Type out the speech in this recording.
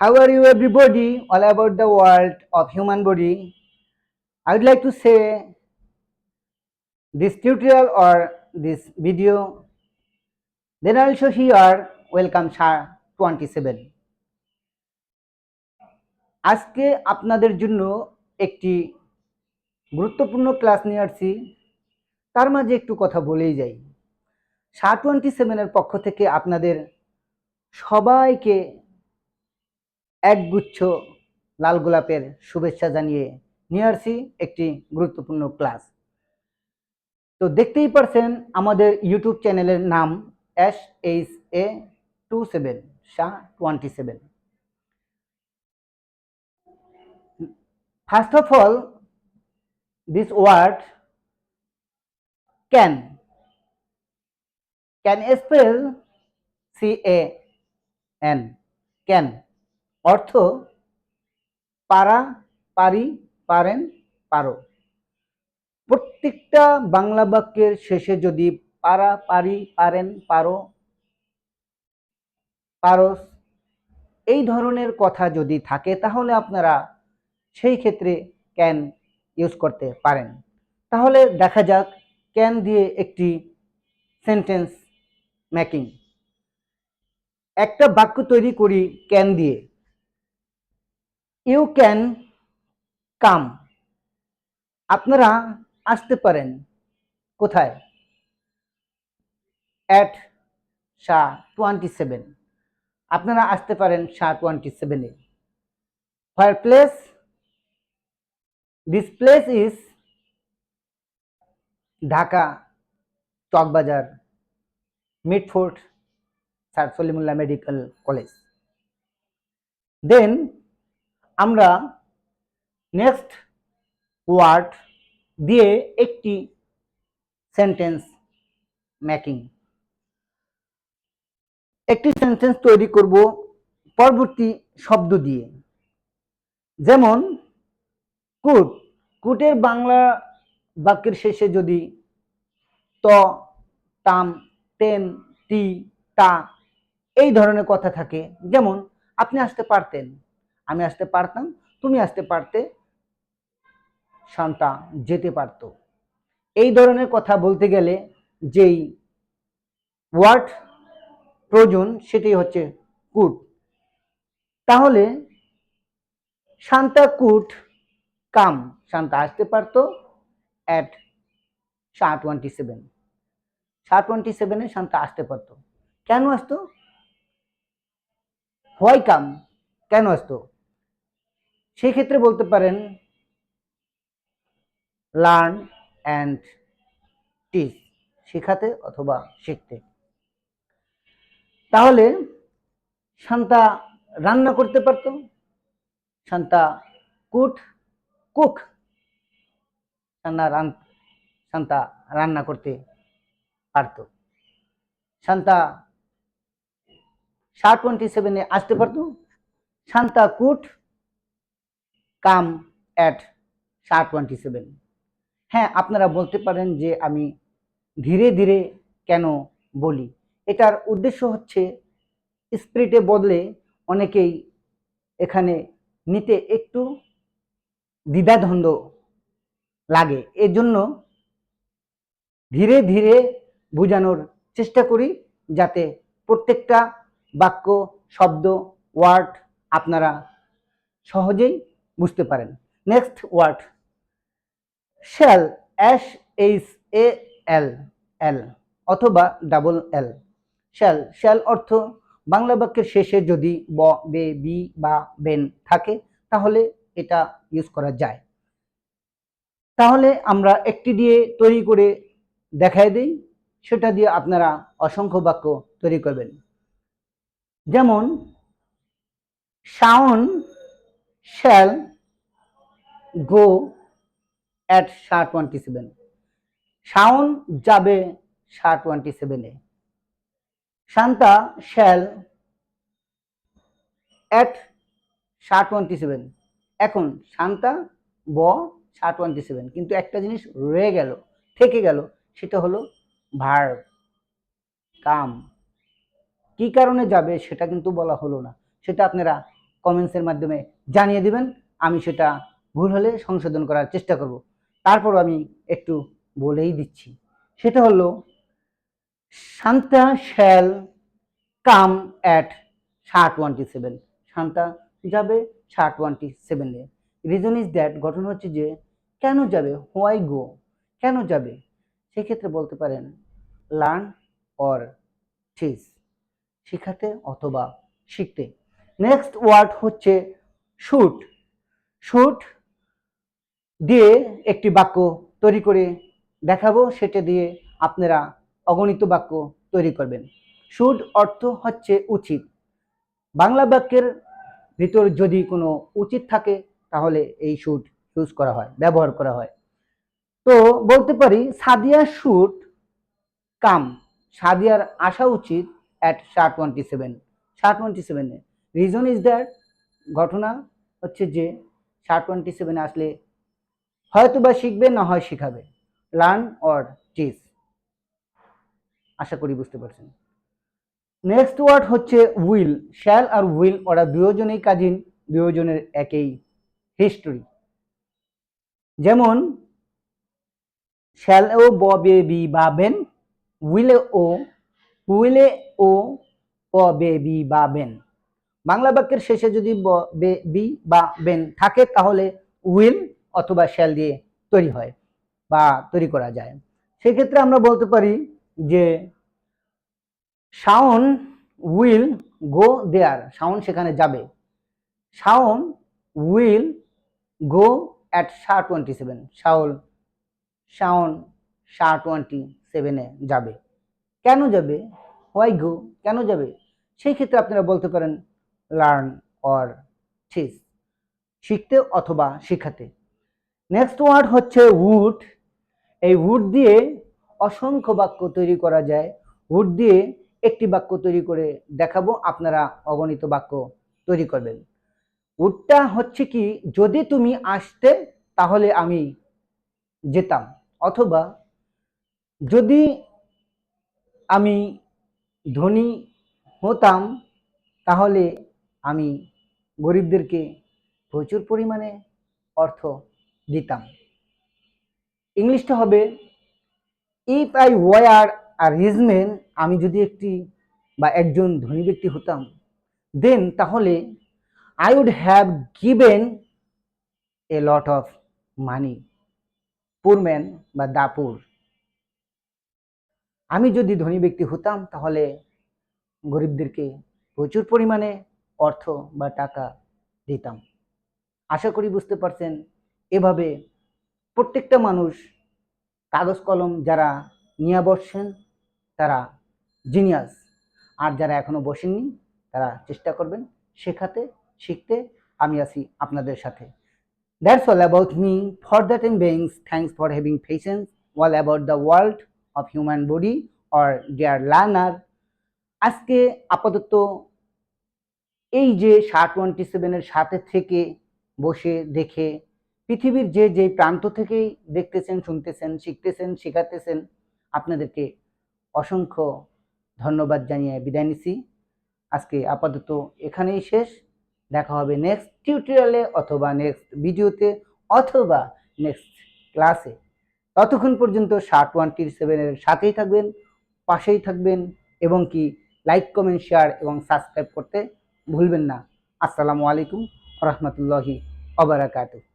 How are you everybody all about the world of human body? I would like to say this tutorial or this video, then also here welcome SHA 27. আজকে আপনাদের জন্য একটি গুরুত্বপূর্ণ class নিয়ে আসছি, তার মাঝে একটু কথা বলেই যাই। SHA 27 এর পক্ষ থেকে আপনাদের সবাইকে একগুচ্ছ লাল গোলাপের শুভেচ্ছা জানিয়ে নিয়ে আসছি একটি গুরুত্বপূর্ণ ক্লাস। তো দেখতেই পারছেন আমাদের ইউটিউব চ্যানেলের নাম SHA 27 SHA 27। First of all, this word can spell CAN, can অর্থ পারা, পারি, পারেন, পারো। প্রত্যেকটা বাংলা বাক্যের শেষে যদি পারা, পারি, পারেন, পারো, পারস এই ধরনের কথা যদি থাকে তাহলে আপনারা সেই ক্ষেত্রে ক্যান ইউজ করতে পারেন। তাহলে দেখা যাক ক্যান দিয়ে একটি সেন্টেন্স মেকিং। একটা বাক্য তৈরি করি ক্যান দিয়ে। ইউ ক্যান কাম, আপনারা আসতে পারেন। কোথায়? অ্যাট SHA 27, আপনারা আসতে পারেন SHA 27 এ। Where place? This place is Dhaka, Chawkbazar, Mitford, sir Salimullah medical college. Then আমরা নেক্সট ওয়ার্ড দিয়ে একটি সেন্টেন্স মেকিং, একটি সেন্টেন্স তৈরি করব পরবর্তী শব্দ দিয়ে। যেমন কুট, কুটের বাংলা বাক্যের শেষে যদি ত, তাম, তেন, তি, তা এই ধরনের কথা থাকে, যেমন আপনি আসতে পারতেন, আমি আসতে পারতাম, তুমি আসতে পারতে, শান্তা যেতে পারত। এই ধরনের কথা বলতে গেলে যেই ওয়ার্ড প্রয়োজন সেটাই হচ্ছে কুড। তাহলে শান্তা কুড কাম, শান্তা আসতে পারত অ্যাট SHA 27, SHA 27 শান্তা আসতে পারত। কেন আসতো? হোয়াই কাম, কেন আসতো? সেই ক্ষেত্রে বলতে পারেন লার্ন অ্যান্ড টিচ, শেখাতে অথবা শিখতে। তাহলে শান্তা রান্না করতে পারত, শান্তা কুড কুক, শান্তা রান্না করতে পারত। শান্তা SHA 27 আসতে পারত, Shanta could come at SHA 27। হ্যাঁ, আপনারা বলতে পারেন যে আমি ধীরে ধীরে কেন বলি। এটার উদ্দেশ্য হচ্ছে স্পিরিটে বদলে অনেকেই এখানে নিতে একটু দ্বিধাদ্বন্দ্ব লাগে, এর জন্য ধীরে ধীরে বোঝানোর চেষ্টা করি যাতে প্রত্যেকটা বাক্য, শব্দ, ওয়ার্ড আপনারা সহজেই বুঝতে পারেন। নেক্সট ওয়ার্ড শ্যাল, SHAL এল অথবা ডাবল এল। শ্যাল, শ্যাল অর্থ বাংলা বাক্যের শেষে যদি ব, বে, বি বা বেন থাকে তাহলে এটা ইউজ করা যায়। তাহলে আমরা একটি দিয়ে তৈরি করে দেখাই দিই, সেটা দিয়ে আপনারা অসংখ্য বাক্য তৈরি করবেন। যেমন Shaon shall go at SHA 27, Shaon যাবে SHA 27 A. Shanta shall at SHA 27, এখন শান্তা ব SHA 27, কিন্তু একটা জিনিস রয়ে গেল, থেকে গেল, সেটা হলো ভার্ব, কাম। কি কারণে যাবে সেটা কিন্তু বলা হলো না, সেটা আপনারা কমেন্টসের মাধ্যমে জানিয়ে দিবেন। আমি সেটা ভুল হলে সংশোধন করার চেষ্টা করব। তারপর আমি একটু বলেই দিচ্ছি, সেটা হলো Shanta shall come at 7:27। Shanta যাবে 7:27-এ। রিজন ইজ দ্যাট, ঘটনা হচ্ছে যে কেন যাবে, হোয়াই গো, কেন যাবে, সেক্ষেত্রে বলতে পারেন লার্ন অর টিচ, শেখাতে অথবা শিখতে। নেক্সট ওয়ার্ড হচ্ছে শুট। শুট দিয়ে একটি বাক্য তৈরি করে দেখাবো, সেটা দিয়ে আপনারা অগণিত বাক্য তৈরি করবেন। শুড অর্থ হচ্ছে উচিত। বাংলা বাক্যের ভিতর যদি কোনো উচিত থাকে তাহলে এই শুড ইউজ করা হয়, ব্যবহার করা হয়। তো বলতে পারি সাদিয়া শুড কাম, সাদিয়ার আসা উচিত অ্যাট 7:27, 7:27-এ। রিজন ইজ দ্যাট, ঘটনা হচ্ছে যে 7:27-এ আসলে হয়তো বা শিখবে, না হয় শিখাবে। লার্ন অর টিচ, আশা করি বুঝতে পারছেন। নেক্সট ওয়ার্ড হচ্ছে উইল। শ্যাল আর উইল ওরা দুজনেই কাজিন, দুজনের একই হিস্টোরি। যেমন শ্যাল ও ববে বি বা বেন, উইলে ও বে বি বা বেন। বাংলা বাক্যের শেষে যদি বে বি বা বেন থাকে তাহলে উইল অথবা শ্যাল দিয়ে তৈরি হয় বা তৈরি করা যায়। সেক্ষেত্রে আমরা বলতে পারি যে Shaon will go there, Shaon সেখানে যাবে। Shaon will go at 7:27, Shaon 7:27-এ যাবে। কেন যাবে, হোয়াই গো, কেন যাবে, সেই ক্ষেত্রে আপনারা বলতে পারেন লার্ন অর টিচ, শিখতে অথবা শেখাতে। নেক্সট ওয়ার্ড হচ্ছে উড। এই উড দিয়ে অসংখ্য বাক্য তৈরি করা যায়। উড দিয়ে একটি বাক্য তৈরি করে দেখাবো, আপনারা অগণিত বাক্য তৈরি করবেন। উডটা হচ্ছে কি, যদি তুমি আসতে তাহলে আমি যেতাম, অথবা যদি আমি ধনী হতাম তাহলে আমি গরিবদেরকে প্রচুর পরিমাণে অর্থ দিতাম। ইংলিশটা হবে if I were a rich man, আমি যদি একজন ধনী ব্যক্তি হতাম, দেন তাহলে I would have given a lot of money poor man বা দাপুর। আমি যদি ধনী ব্যক্তি হতাম তাহলে গরিবদেরকে প্রচুর পরিমাণে অর্থ বা টাকা দিতাম। আশা করি বুঝতে পারছেন। এভাবে প্রত্যেকটা মানুষ কাগজ কলম যারা নিয়ে বসছেন তারা জিনিয়াস, আর যারা এখনো বসেননি তারা চেষ্টা করবেন শেখাতে, শিখতে। আমি আছি আপনাদের সাথে। That's all about me. For the time being, thanks for having patience all about the world of human body or dear learner. আজকে আপাতত এই যে 7:27-এর সাথে থেকে বসে দেখে পৃথিবীর যে প্রান্ত থেকেই দেখতেছেন, শুনতেছেন, শিখতেছেন, শেখাতেছেন, আপনাদেরকে অসংখ্য ধন্যবাদ জানিয়ে বিদায় নিচ্ছি। আজকে আপাতত এখানেই শেষ। দেখা হবে নেক্সট টিউটোরিয়ালে অথবা নেক্সট ভিডিওতে অথবা নেক্সট ক্লাসে। ততক্ষণ পর্যন্ত 7:27-এর সাথেই থাকবেন, পাশেই থাকবেন, এবং কি লাইক, কমেন্ট, শেয়ার এবং সাবস্ক্রাইব করতে ভুলবেন না। আসসালামু আলাইকুম ওয়া রাহমাতুল্লাহি ওয়া বারাকাতুহু।